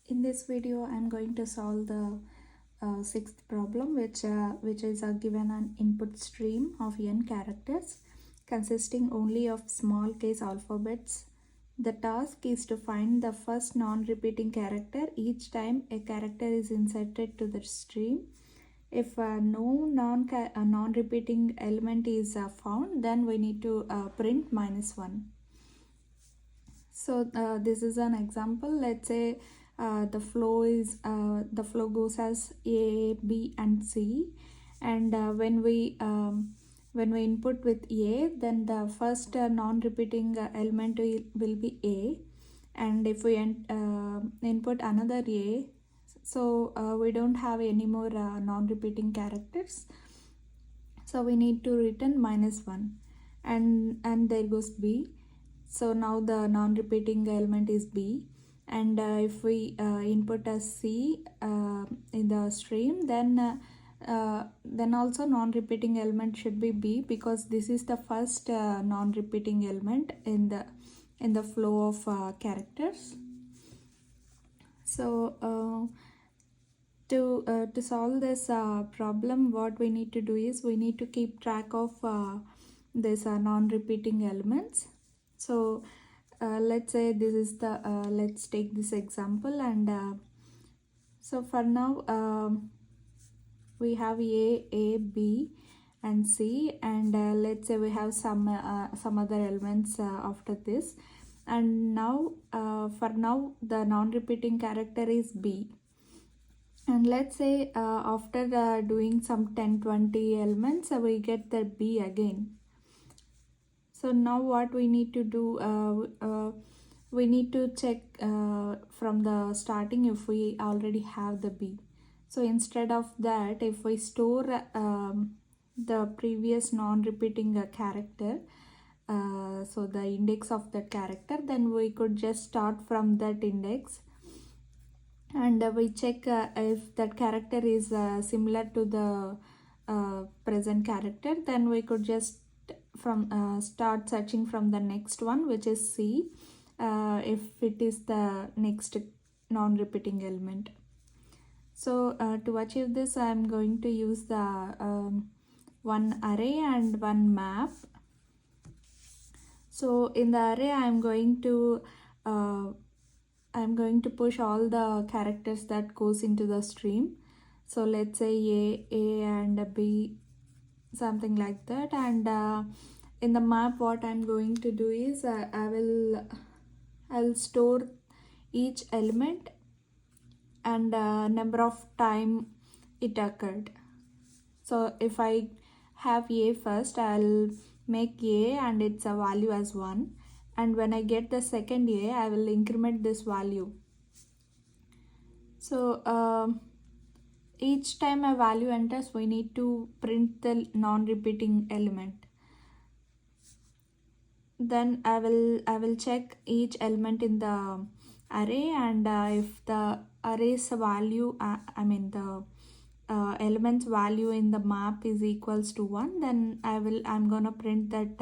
In this video, I'm going to solve the sixth problem, which is given an input stream of n characters consisting only of small case alphabets. The task is to find the first non-repeating character each time a character is inserted to the stream. If no non-repeating element is found, then we need to print -1. So this is an example. Let's say the flow goes as A, B, and C, and when we input with A, then the first non-repeating element will be A, and if we input another A, so we don't have any more non-repeating characters. So we need to return -1, and there goes B. So now the non-repeating element is B, and if we input a C in the stream, then also non-repeating element should be B, because this is the first non-repeating element in the flow of characters. So to solve this problem, what we need to do is we need to keep track of this non-repeating elements. So let's say this is the let's take this example, and so for now we have A, B, and C, and let's say we have some other elements after this, and now for now the non-repeating character is B. And let's say after doing some 10-20 elements, we get the B again. So now what we need to do, we need to check from the starting if we already have the B. So instead of that, if we store the previous non-repeating character, so the index of that character, then we could just start from that index, and we check if that character is similar to the present character, then we could just start searching from the next one, which is C, if it is the next non-repeating element. So to achieve this, I am going to use the one array and one map. So in the array, I'm going to push all the characters that goes into the stream. So let's say A and B, something like that. And in the map, what I'm going to do is I'll store each element and number of time it occurred. So if I have A first, I'll make A and its a value as 1, and when I get the second A, I will increment this value. So each time a value enters, we need to print the non-repeating element. Then I will check each element in the array, and if the array's value, the element's value in the map is equals to 1, then I'm gonna print that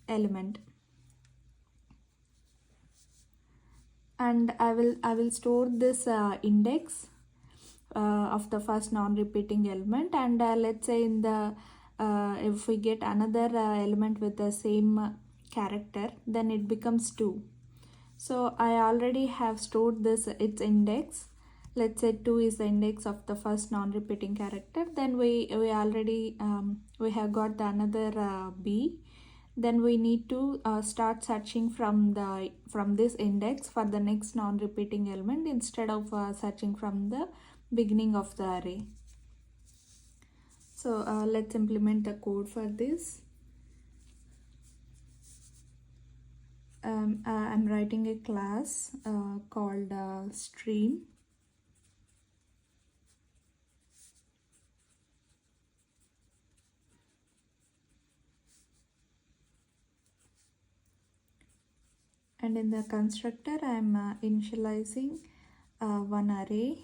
element, and I will store this index of the first non-repeating element, and let's say in the if we get another element with the same character, then it becomes 2. So I already have stored this its index. Let's say 2 is the index of the first non-repeating character. Then we already we have got the another B. Then we need to start searching from this index for the next non-repeating element, instead of searching from the beginning of the array. So let's implement the code for this. I'm writing a class called stream. And in the constructor, I'm initializing one array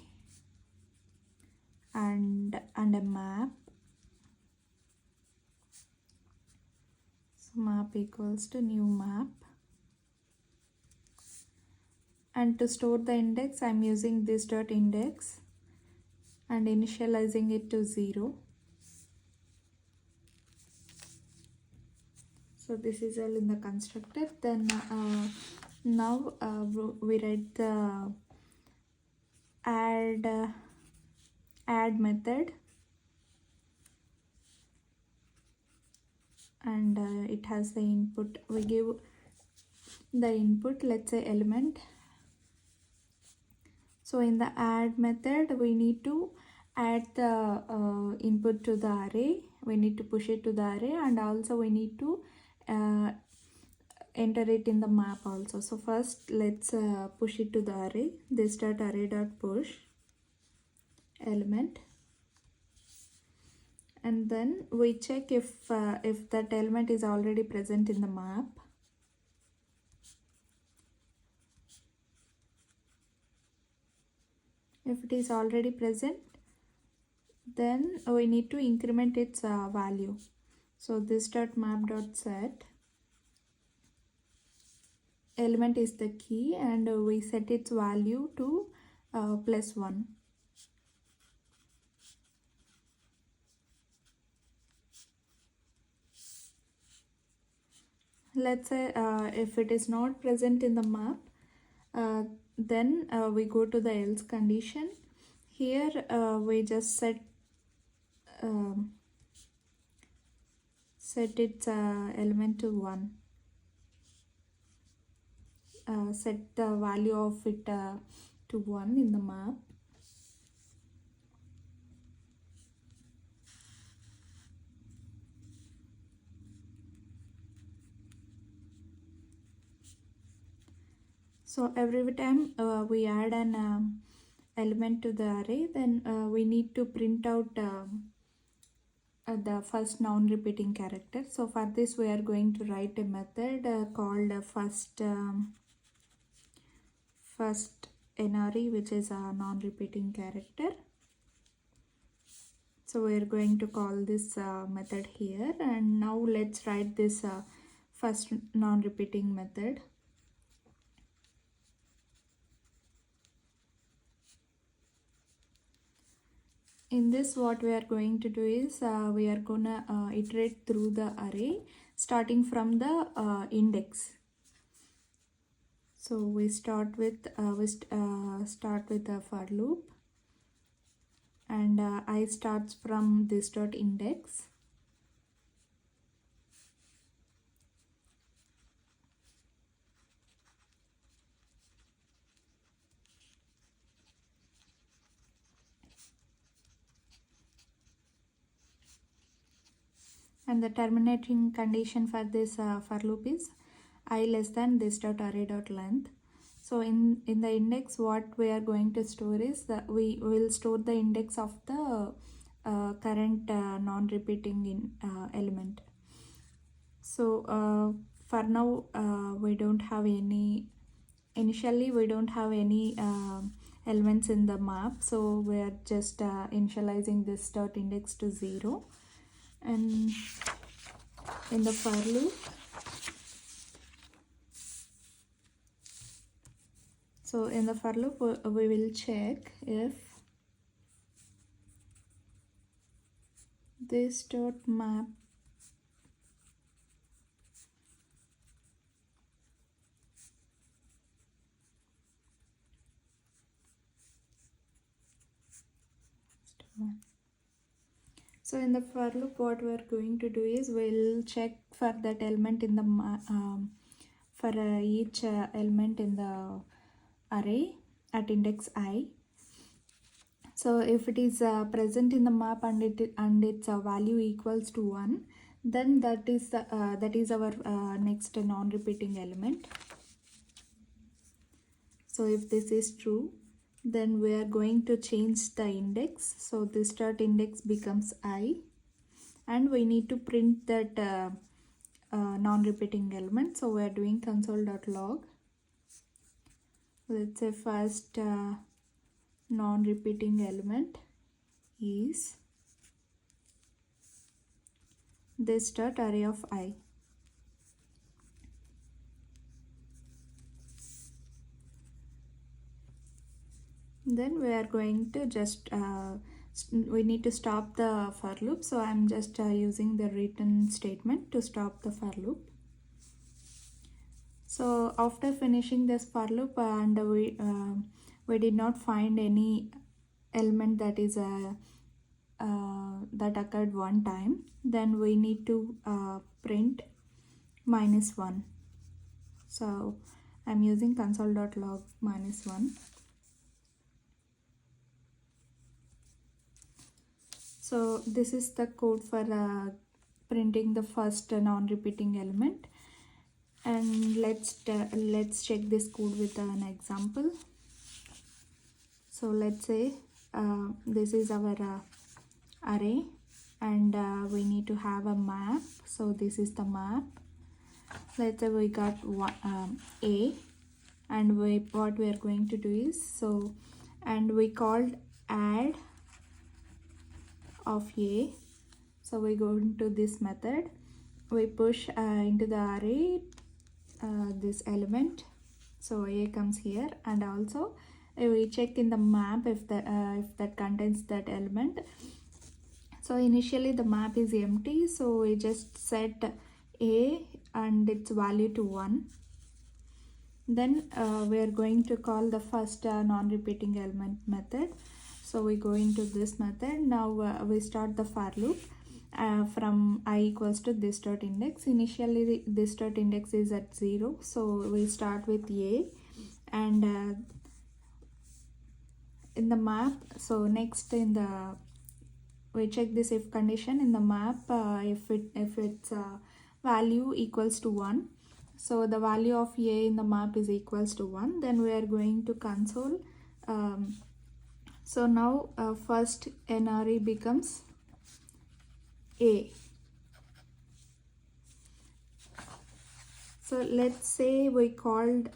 and a map. So map equals to new map. And to store the index, I'm using this dot index and initializing it to 0. So this is all in the constructor. Then now we write the add method, and it has the input. We give the input, let's say element. So in the add method, we need to add the input to the array. We need to push it to the array, and also we need to enter it in the map also. So first let's push it to the array. This dot array dot push element, and then we check if that element is already present in the map. If it is already present, then we need to increment its value. So this dot map dot set element is the key, and we set its value to +1. Let's say if it is not present in the map, then we go to the else condition. Here we just set its element to 1. Set the value of it to 1 in the map. So every time we add an element to the array, then we need to print out the first non-repeating character. So for this we are going to write a method called first NRE, which is a non-repeating character. So we are going to call this method here, and now let's write this first non-repeating method. In this, what we are going to do is we are gonna iterate through the array starting from the index. So we start with a for loop, and I starts from this dot index. And the terminating condition for this for loop is I less than this dot array dot length. So in the index, what we are going to store is that we will store the index of the current non-repeating element. So for now we don't have any, initially we don't have any elements in the map, so we are just initializing this dot index to 0. And in the for loop, so in the for loop we will check if this dot map so in the for loop, what we are going to do is we'll check for that element in the for each element in the array at index I. So if it is present in the map and its value equals to 1, then that is our next non-repeating element. So if this is true, then we are going to change the index. So this dot index becomes I, and we need to print that non-repeating element. So we are doing console.log. Let's say first non-repeating element is this dot array of I. then we are going to just we need to stop the for loop. So I'm just using the return statement to stop the for loop. So after finishing this for loop and we did not find any element that is that occurred one time, then we need to print -1. So I'm using console.log -1. So this is the code for printing the first non-repeating element, and let's check this code with an example. So let's say this is our array, and we need to have a map. So this is the map. Let's say we got a, and what we are going to do is, so, and we called add of a. So we go into this method, we push into the array this element, so a comes here, and also we check in the map if that contains that element. So initially the map is empty, so we just set a and its value to 1. Then we are going to call the first non-repeating element method. So we go into this method. Now we start the for loop from I equals to this dot index. Initially this dot index is at 0, so we start with a, and in the map, so next in the we check this if condition in the map, if its value equals to 1. So the value of a in the map is equals to 1, then we are going to console. So now first NRE becomes a. So let's say we called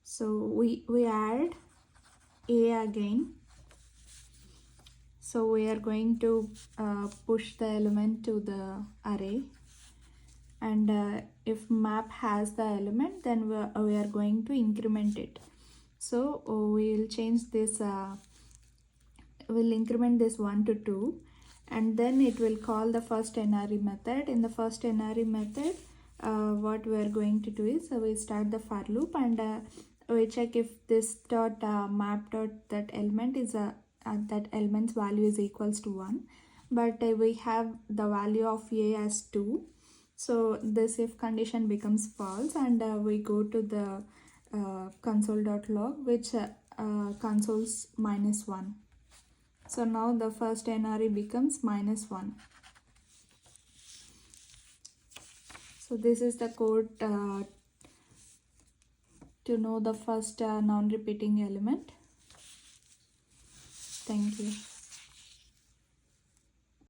so we add a again. So we are going to push the element to the array, and if map has the element, then we are going to increment it. So we will change this, we'll increment this 1 to 2, and then it will call the first NRE method. In the first NRE method, what we are going to do is, we start the for loop, and we check if this dot map dot that element is that element's value is equals to 1, but we have the value of a as 2. So this if condition becomes false, and we go to the console.log, which consoles -1. So now the first NRE becomes -1. So this is the code to know the first non-repeating element. Thank you.